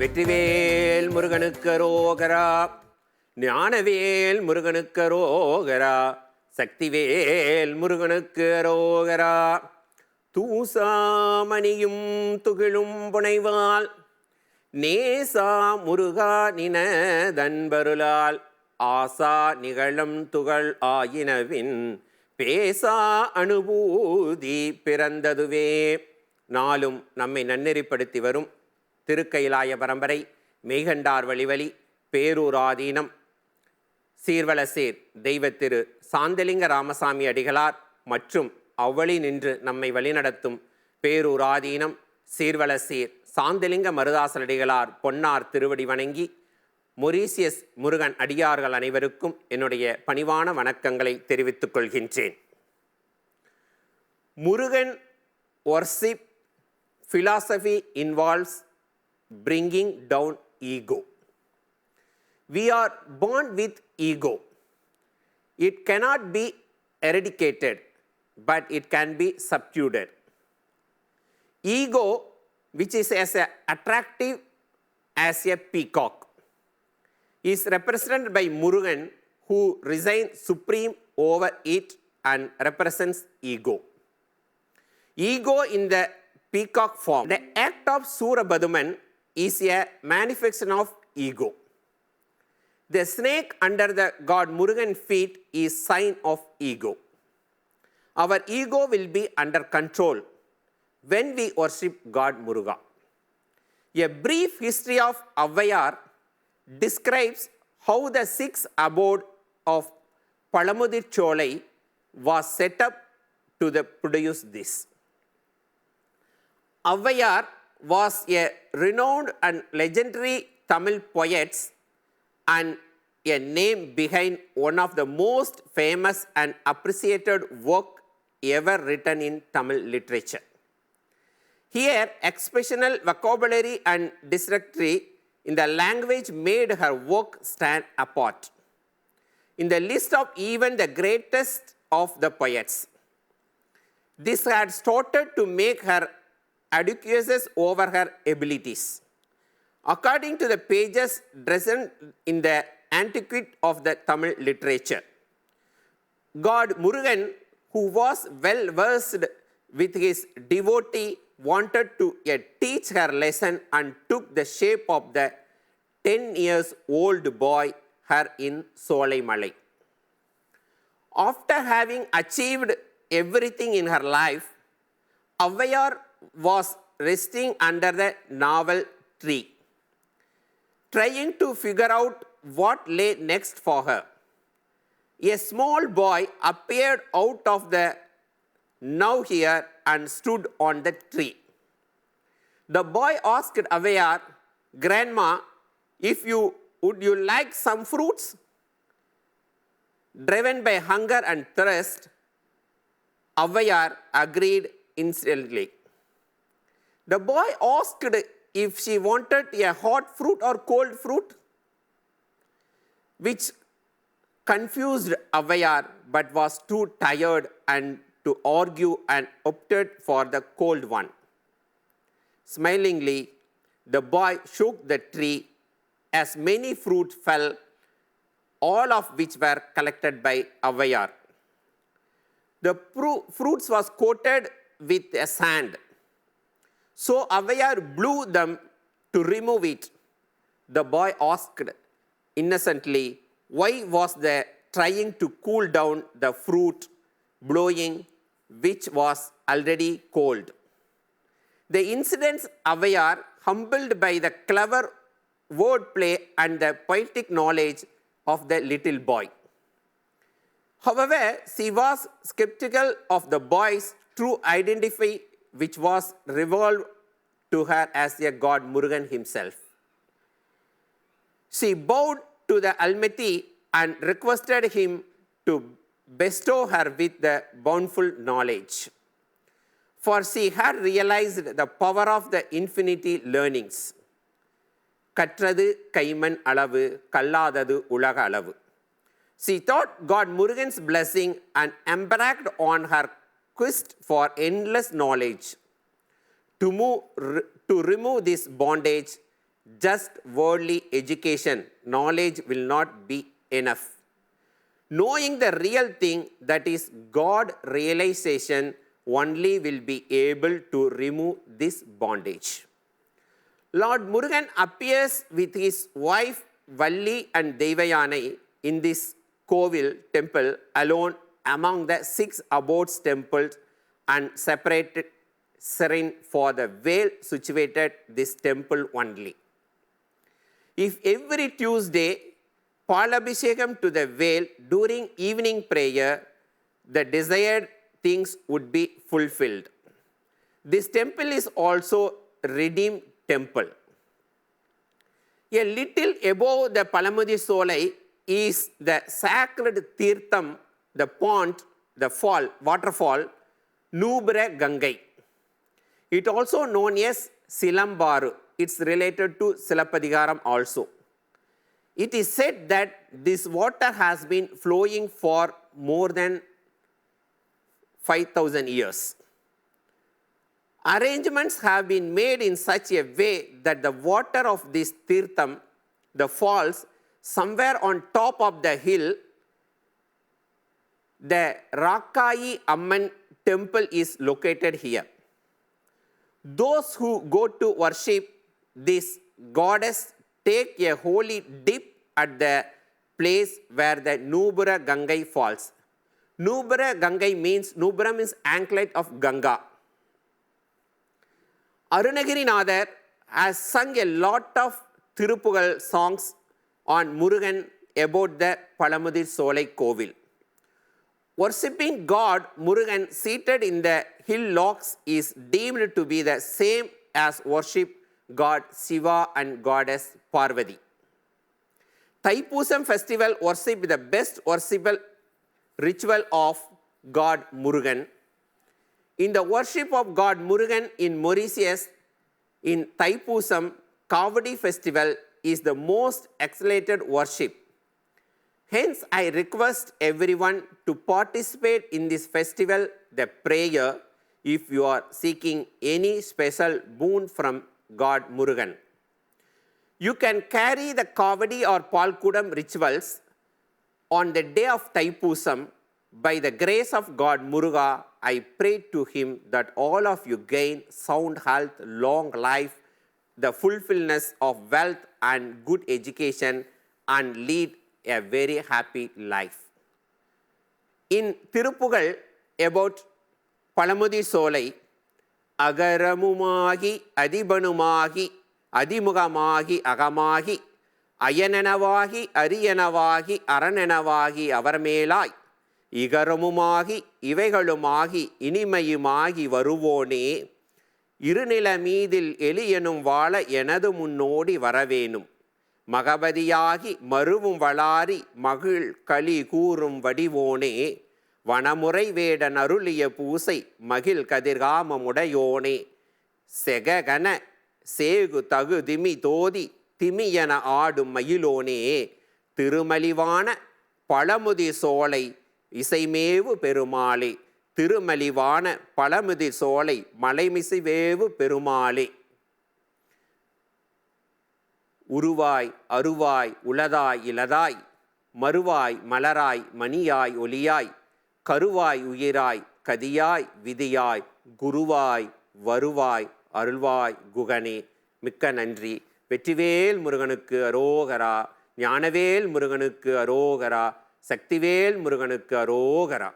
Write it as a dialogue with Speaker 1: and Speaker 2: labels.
Speaker 1: வெற்றிவேல் முருகனுக்கு அரோகரா, ஞானவேல் முருகனுக்கு அரோகரா, சக்திவேல் முருகனுக்கு அரோகரா. தூசாமணியும் துகிலும் புனைவால் நேசா முருகா நினதன்பருளால் ஆசா நிகழும் துகள் ஆயினவின் பேசா அனுபூதி பிறந்ததுவே. நாளும் நம்மை நன்னெறிப்படுத்தி வரும் திருக்கைலாய பரம்பரை, மெய்கண்டார் வழிவழி, பேரூராதீனம், சீர்வலசேர் தெய்வத்திரு சாந்தலிங்க ராமசாமி அடிகளார் மற்றும் அவ்வழி நின்று நம்மை வழிநடத்தும் பேரூராதீனம் சீர்வலசேர் சாந்தலிங்க மருதாசல் அடிகளார் பொன்னார் திருவடி வணங்கி மொரீசியஸ் முருகன் அடியார்கள் அனைவருக்கும் என்னுடைய பணிவான வணக்கங்களை தெரிவித்துக் கொள்கின்றேன். Murugan worship philosophy involves bringing down ego. We are born with ego. It cannot be eradicated, but it can be subdued. Ego, which is as attractive as a peacock, is represented by Murugan, who reigns supreme over it and represents ego. Ego in the peacock form. The act of Surabaduman is a manifestation of ego. The snake under the god Murugan feet is sign of ego. Our ego will be under control when we worship God Muruga. A brief history of Avvayar describes how the sixth abode of Palamuthircholai was set up to produce this. Avvayar was a renowned and legendary Tamil poet and a name behind one of the most famous and appreciated work ever written in Tamil literature. Here, expressional vocabulary and dictionary in the language made her work stand apart in the list of even the greatest of the poets. This had started to make her adequacies over her abilities. According to the pages present in the antiquity of the Tamil literature, God Murugan, who was well versed with his devotee, wanted to teach her lesson and took the shape of the 10 years old boy her in Solaimalai. After having achieved everything in her life, Avvayar was resting under the navel tree, trying to figure out what lay next for her. A small boy appeared out of the now here and stood on the tree. The boy asked Avvayar, "Grandma, would you like some fruits?" Driven by hunger and thirst, Avvayar agreed instantly. The boy asked if she wanted a hot fruit or cold fruit, which confused Avvayar but was too tired and to argue and opted for the cold one. Smilingly, the boy shook the tree as many fruits fell, all of which were collected by Avvayar. The fruits was coated with a sand. So Avvayar blew them to remove it. The boy asked innocently, why was they trying to cool down the fruit blowing, which was already cold? The incidents Avvayar, humbled by the clever wordplay and the poetic knowledge of the little boy. However, she was skeptical of the boy's true identity, which was revealed to her as a god Murugan himself. She bowed to the Almighty and requested him to bestow her with the bountiful knowledge, for she had realized the power of the infinity learnings. Katrathu kaiman alavu, kalladadu ulaga alavu. She thought God Murugan's blessing and embarked on her quest for endless knowledge. To remove this bondage, just worldly education, knowledge will not be enough. Knowing the real thing, that is God realization, only will be able to remove this bondage. Lord Murugan appears with his wife Valli and Devayanai in this Kovil temple alone among the 6 abodes temples and separated serene for the veil situated this temple only. If every Tuesday Palabhishekam to the veil during evening prayer, the desired things would be fulfilled. This temple is also redeemed temple. A little above the Palamuthircholai is the sacred Tirtham, the pond, the fall, waterfall, Nubra Gangai. It also known as Silambaru. It's related to Silappadigaram also. It is said that this water has been flowing for more than 5,000 years. Arrangements have been made in such a way that the water of this Tirtham, the falls, somewhere on top of the hill, the Rakkai Amman temple is located here. Those who go to worship this goddess take a holy dip at the place where the Nubra Gangai falls. Nubra Gangai means, Nubra means anklet of Ganga. Arunagirinathar has sung a lot of Thirupugal songs on Murugan about the Palamuthircholai Kovil. Worshipping God Murugan seated in the hillocks is deemed to be the same as worship God Shiva and goddess Parvati. Thaipoosam festival worship the best worshipable ritual of God Murugan. In the worship of God Murugan in Mauritius, in Thaipoosam, Cavadee festival is the most accelerated worship. Hence, I request everyone to participate in this festival, the prayer, if you are seeking any special boon from God Murugan. You can carry the Cavadee or Palkudam rituals on the day of Thaipoosam. By the grace of God Muruga, I pray to him that all of you gain sound health, long life, the fulfillment of wealth and good education, and lead a very happy life. In Thirupugal about Palamuthircholai, Agaramumagi, Adibanumagi, Adimugamagi, Agamagi, Ayananavagi, Ariyanavagi, Arananavagi, Avarmelai, Igaramumagi, Ivegalumagi, Inimayumagi, Varuvone, Irunila Midil, Elianum Vala, Yanadu Munodi, Varavenum, Magabadiagi, Maruvum Valari, Magul, Kali, Kurum, Vadivone, Vanamurai Veda Narulia Pusai, Magil Kadirgama Mudayone, Segagana, Segu Tagu Dimi Todi, Timiyana Adum Mayilone, Tirumalivana, Palamuthircholai, Isaimevu Perumale, Tirumalivana, Palamuthircholai, Malaimisivevu Perumale. Uruvai, Aruvai, Uladai, Iladai, Maruvai, Malarai, Maniyai, Oliyai, Karuvai, Uyirai, Kadiyai, Vidiyai, Guruvai, Varuvai, Arulvai, Gugane, Mikka Nandri, Vettivel Muruganukku Arogara, Gnanavel முருகனுக்கு அரோகரா, சக்திவேல் முருகனுக்கு அரோகரா.